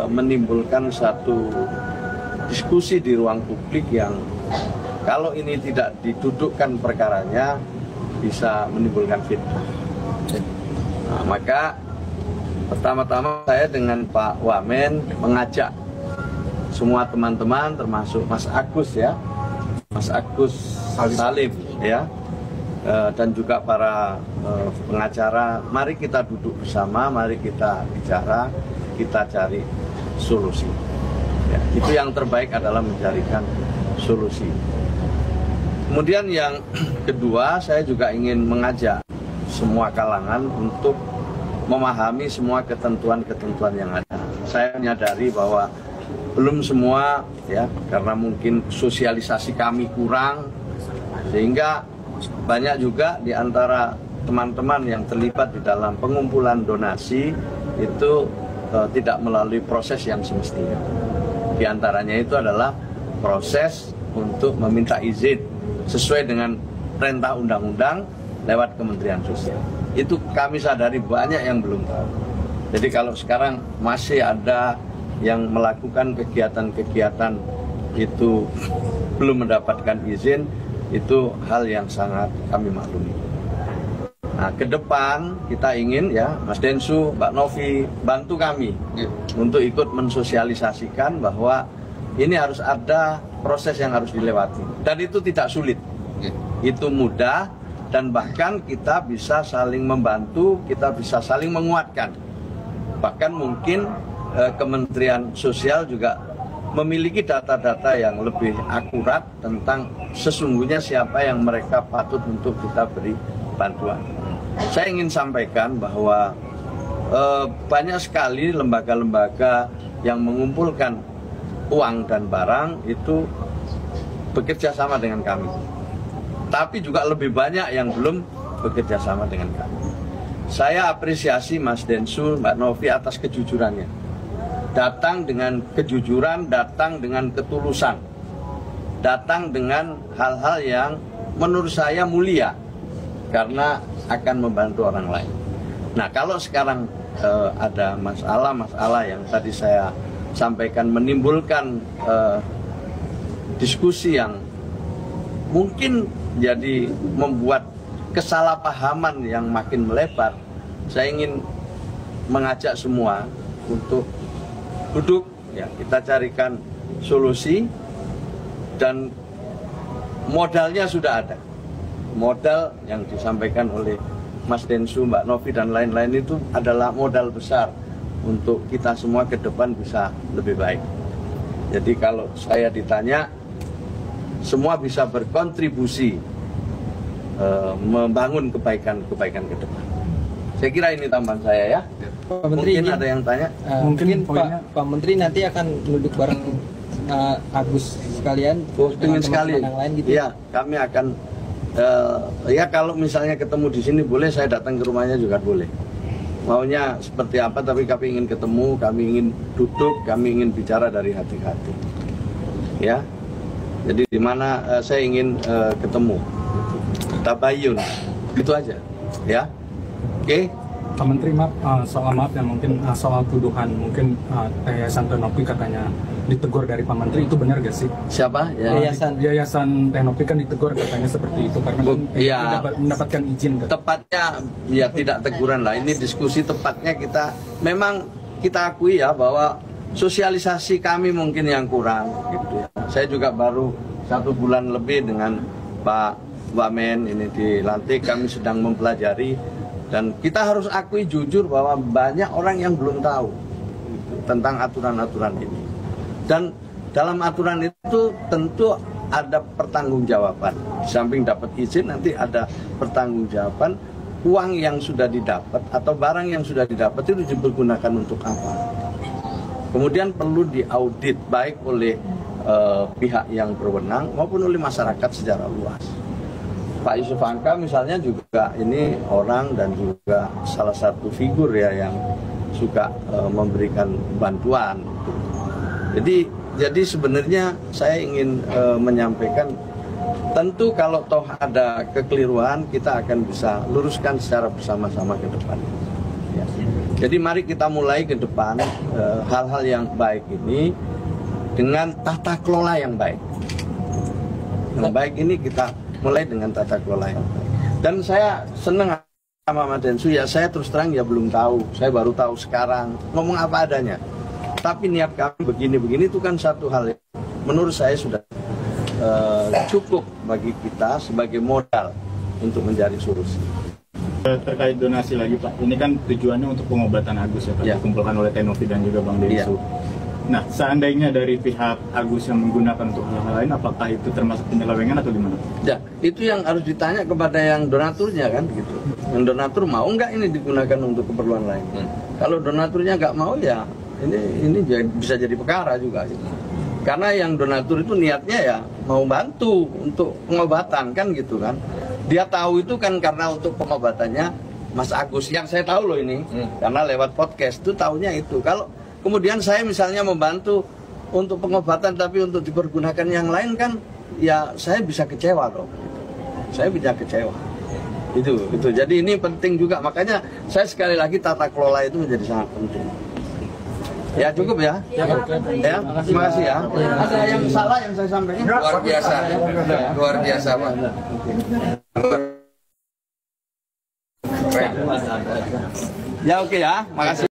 menimbulkan satu diskusi di ruang publik yang kalau ini tidak didudukkan perkaranya bisa menimbulkan fitnah. Nah, maka pertama-tama saya dengan Pak Wamen mengajak semua teman-teman termasuk Mas Agus ya, Mas Agus Salim ya, dan juga para pengacara, mari kita duduk bersama, mari kita bicara, kita cari solusi. Ya, itu yang terbaik adalah mencarikan solusi. Kemudian yang kedua, saya juga ingin mengajak semua kalangan untuk memahami semua ketentuan-ketentuan yang ada. Saya menyadari bahwa belum semua ya, karena mungkin sosialisasi kami kurang, sehingga banyak juga di antara teman-teman yang terlibat di dalam pengumpulan donasi itu tidak melalui proses yang semestinya. Di antaranya itu adalah proses untuk meminta izin sesuai dengan perintah undang-undang lewat Kementerian Sosial. Itu kami sadari banyak yang belum tahu. Jadi kalau sekarang masih ada yang melakukan kegiatan-kegiatan itu belum mendapatkan izin, itu hal yang sangat kami maklumi. Nah, ke depan kita ingin ya, Mas Densu, Mbak Novi, bantu kami untuk ikut mensosialisasikan bahwa ini harus ada proses yang harus dilewati. Dan itu tidak sulit, itu mudah, dan bahkan kita bisa saling membantu, kita bisa saling menguatkan. Bahkan mungkin Kementerian Sosial juga memiliki data-data yang lebih akurat tentang sesungguhnya siapa yang mereka patut untuk kita beri bantuan. Saya ingin sampaikan bahwa banyak sekali lembaga-lembaga yang mengumpulkan uang dan barang itu bekerja sama dengan kami. Tapi juga lebih banyak yang belum bekerja sama dengan kami. Saya apresiasi Mas Densu, Mbak Novi atas kejujurannya. Datang dengan kejujuran, datang dengan ketulusan, datang dengan hal-hal yang menurut saya mulia karena akan membantu orang lain. Nah, kalau sekarang ada masalah-masalah yang tadi saya sampaikan menimbulkan diskusi yang mungkin jadi membuat kesalahpahaman yang makin melebar, saya ingin mengajak semua untuk duduk, ya, kita carikan solusi, dan modalnya sudah ada. Modal yang disampaikan oleh Mas Densu, Mbak Novi, dan lain-lain itu adalah modal besar untuk kita semua ke depan bisa lebih baik. Jadi kalau saya ditanya, semua bisa berkontribusi membangun kebaikan-kebaikan ke depan. Saya kira ini tambahan saya ya. Pak Menteri, mungkin ada yang tanya. Mungkin Pak Menteri nanti akan duduk bareng Agus sekalian. Ingin sekali. Yang lain gitu. Ya, kami akan ya kalau misalnya ketemu di sini boleh, saya datang ke rumahnya juga boleh. Maunya seperti apa, tapi kami ingin ketemu, kami ingin duduk, kami ingin bicara dari hati ke hati. Ya. Jadi di mana saya ingin ketemu. Tabayun. Itu aja. Ya. Oke. Pak Menteri, soal maaf ya, mungkin soal tuduhan mungkin Yayasan Tenopi katanya ditegur dari Pak Menteri, itu benar gak sih? Siapa? Ya. Yayasan Tenopi kan ditegur katanya seperti itu karena mendapatkan izin. Tepatnya ya tidak teguran lah, ini diskusi tepatnya memang kita akui ya bahwa sosialisasi kami mungkin yang kurang gitu ya. Saya juga baru 1 bulan lebih dengan Pak Wamen ini dilantik, kami sedang mempelajari. Dan kita harus akui jujur bahwa banyak orang yang belum tahu tentang aturan-aturan ini. Dan dalam aturan itu tentu ada pertanggungjawaban. Di samping dapat izin, nanti ada pertanggungjawaban uang yang sudah didapat atau barang yang sudah didapat itu dipergunakan untuk apa. Kemudian perlu diaudit baik oleh pihak yang berwenang maupun oleh masyarakat secara luas. Pak Yusuf Hamka misalnya juga ini orang dan juga salah satu figur ya yang suka memberikan bantuan. Jadi sebenarnya saya ingin menyampaikan, tentu kalau toh ada kekeliruan kita akan bisa luruskan secara bersama-sama ke depan. Ya. Jadi mari kita mulai ke depan hal-hal yang baik ini dengan tata kelola yang baik. Yang baik ini kita mulai dengan tata kelola yang baik. Dan saya senang sama Mas Densu, ya saya terus terang ya belum tahu. Saya baru tahu sekarang, ngomong apa adanya. Tapi niat kami begini-begini itu kan satu hal yang menurut saya sudah cukup bagi kita sebagai modal untuk mencari solusi. Terkait donasi lagi Pak, ini kan tujuannya untuk pengobatan Agus ya Pak, dikumpulkan oleh Tenovi dan juga Bang Densu. Nah, seandainya dari pihak Agus yang menggunakan untuk hal-hal lain, apakah itu termasuk penyelewengan atau gimana? Ya, itu yang harus ditanya kepada yang donaturnya kan, gitu. Yang donatur mau nggak ini digunakan untuk keperluan lain? Kalau donaturnya nggak mau ya, ini bisa jadi perkara juga. Gitu. Karena yang donatur itu niatnya ya mau bantu untuk pengobatan kan gitu kan. Dia tahu itu kan karena untuk pengobatannya Mas Agus. Yang saya tahu loh ini, karena lewat podcast itu tahunya itu. Kalau kemudian saya misalnya membantu untuk pengobatan tapi untuk dipergunakan yang lain kan, ya saya bisa kecewa loh. Saya bisa kecewa. Itu. Jadi ini penting juga. Makanya saya sekali lagi tata kelola itu menjadi sangat penting. Ya cukup ya. Ya, terima kasih ya. Ada yang salah yang saya sampaikan? Luar biasa. Luar biasa, Pak. Ya oke ya, makasih.